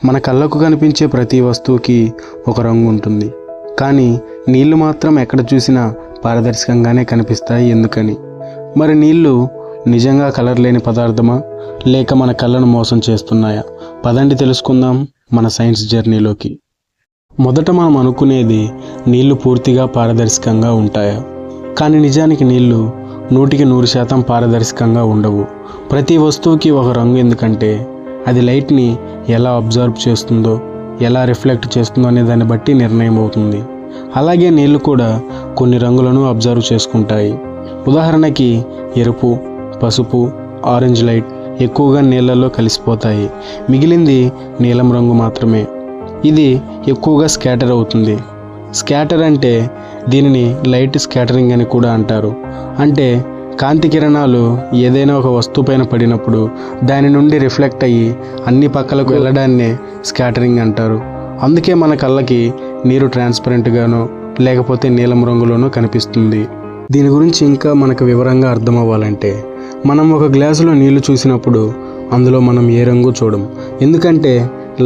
మన కళ్ళకు కనిపించే ప్రతి వస్తువుకి ఒక రంగు ఉంటుంది, కానీ నీళ్లు మాత్రం ఎక్కడ చూసినా పారదర్శకంగానే కనిపిస్తాయి. ఎందుకని? మరి నీళ్లు నిజంగా కలర్ లేని పదార్థమా, లేక మన కళ్ళను మోసం చేస్తున్నాయా? పదండి తెలుసుకుందాం మన సైన్స్ జర్నీలోకి. మొదట మనం అనుకునేది నీళ్లు పూర్తిగా పారదర్శకంగా ఉంటాయా? కానీ నిజానికి నీళ్లు 100% పారదర్శకంగా ఉండవు. ప్రతి వస్తువుకి ఒక రంగు, ఎందుకంటే అది లైట్ని ఎలా అబ్జర్వ్ చేస్తుందో, ఎలా రిఫ్లెక్ట్ చేస్తుందో అనే దాన్ని బట్టి నిర్ణయం అవుతుంది. అలాగే నీళ్లు కూడా కొన్ని రంగులను అబ్జర్వ్ చేసుకుంటాయి. ఉదాహరణకి ఎరుపు, పసుపు, ఆరెంజ్ లైట్ ఎక్కువగా నీళ్ళల్లో కలిసిపోతాయి. మిగిలింది నీలం రంగు మాత్రమే. ఇది ఎక్కువగా స్కాటర్ అవుతుంది. స్కాటర్ అంటే దీనిని లైట్ స్కాటరింగ్ అని కూడా అంటారు. అంటే కాంతి కిరణాలు ఏదైనా ఒక వస్తువుపైన పడినప్పుడు దాని నుండి రిఫ్లెక్ట్ అయ్యి అన్ని పక్కలకు వెళ్ళడాన్నే స్కాటరింగ్ అంటారు. అందుకే మన కళ్ళకి నీరు ట్రాన్స్పరెంట్గానో లేకపోతే నీలం రంగులోనో కనిపిస్తుంది. దీని గురించి ఇంకా మనకు వివరంగా అర్థం అవ్వాలంటే, మనం ఒక గ్లాసులో నీళ్లు చూసినప్పుడు అందులో మనం ఏ రంగు చూడం. ఎందుకంటే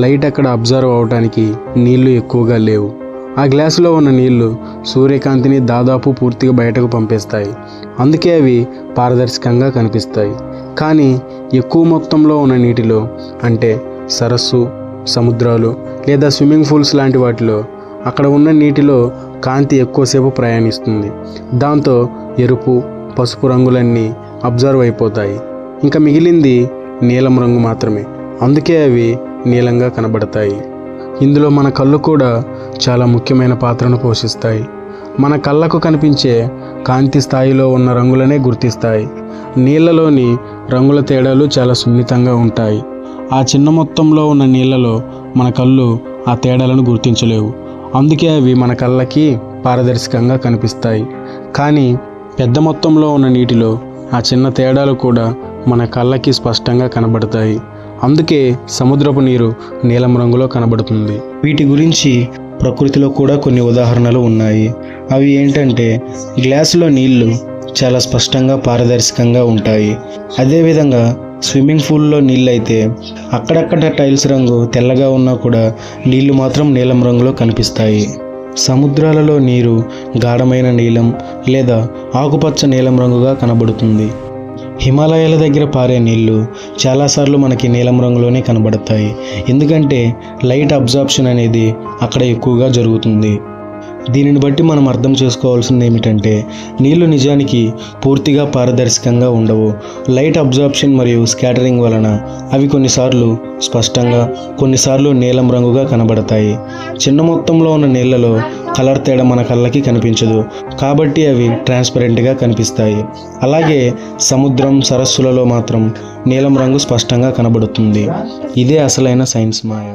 లైట్ అక్కడ అబ్జర్వ్ అవడానికి నీళ్లు ఎక్కువగా లేవు. ఆ గ్లాసులో ఉన్న నీళ్లు సూర్యకాంతిని దాదాపు పూర్తిగా బయటకు పంపేస్తాయి. అందుకే అవి పారదర్శకంగా కనిపిస్తాయి. కానీ ఎక్కువ మొత్తంలో ఉన్న నీటిలో, అంటే సరస్సు, సముద్రాలు లేదా స్విమ్మింగ్ పూల్స్ లాంటి వాటిలో, అక్కడ ఉన్న నీటిలో కాంతి ఎక్కువసేపు ప్రయాణిస్తుంది. దాంతో ఎరుపు, పసుపు రంగులన్నీ అబ్జర్వ్ అయిపోతాయి. ఇంకా మిగిలింది నీలం రంగు మాత్రమే. అందుకే అవి నీలంగా కనబడతాయి. ఇందులో మన కళ్ళు కూడా చాలా ముఖ్యమైన పాత్రను పోషిస్తాయి. మన కళ్ళకు కనిపించే కాంతి స్థాయిలో ఉన్న రంగులనే గుర్తిస్తాయి. నీళ్లలోని రంగుల తేడాలు చాలా సున్నితంగా ఉంటాయి. ఆ చిన్న మొత్తంలో ఉన్న నీళ్లలో మన కళ్ళు ఆ తేడాలను గుర్తించలేవు. అందుకే అవి మన కళ్ళకి పారదర్శకంగా కనిపిస్తాయి. కానీ పెద్ద మొత్తంలో ఉన్న నీటిలో ఆ చిన్న తేడాలు కూడా మన కళ్ళకి స్పష్టంగా కనబడతాయి. అందుకే సముద్రపు నీరు నీలం రంగులో కనబడుతుంది. వీటి గురించి ప్రకృతిలో కూడా కొన్ని ఉదాహరణలు ఉన్నాయి. అవి ఏంటంటే, గ్లాసులో నీళ్లు చాలా స్పష్టంగా పారదర్శకంగా ఉంటాయి. అదేవిధంగా స్విమ్మింగ్ పూల్లో నీళ్ళు అయితే అక్కడక్కడ టైల్స్ రంగు తెల్లగా ఉన్నా కూడా నీళ్లు మాత్రం నీలం రంగులో కనిపిస్తాయి. సముద్రాలలో నీరు గాఢమైన నీలం లేదా ఆకుపచ్చ నీలం రంగుగా కనబడుతుంది. హిమాలయాల దగ్గర పారే నీళ్లు చాలాసార్లు మనకి నీలం రంగులోనే కనబడతాయి. ఎందుకంటే లైట్ అబ్జార్ప్షన్ అనేది అక్కడ ఎక్కువగా జరుగుతుంది. దీనిని బట్టి మనం అర్థం చేసుకోవాల్సింది ఏమిటంటే, నీళ్లు నిజానికి పూర్తిగా పారదర్శకంగా ఉండవు. లైట్ అబ్జార్ప్షన్ మరియు స్కాటరింగ్ వలన అవి కొన్నిసార్లు స్పష్టంగా, కొన్నిసార్లు నీలం రంగుగా కనబడతాయి. చిన్న మొత్తంలో ఉన్న నీళ్లలో కలర్ తేడా మన కళ్ళకి కనిపించదు, కాబట్టి అవి ట్రాన్స్పరెంట్గా కనిపిస్తాయి. అలాగే సముద్రం, సరస్సులలో మాత్రం నీలం రంగు స్పష్టంగా కనబడుతుంది. ఇదే అసలైన సైన్స్ మాయ.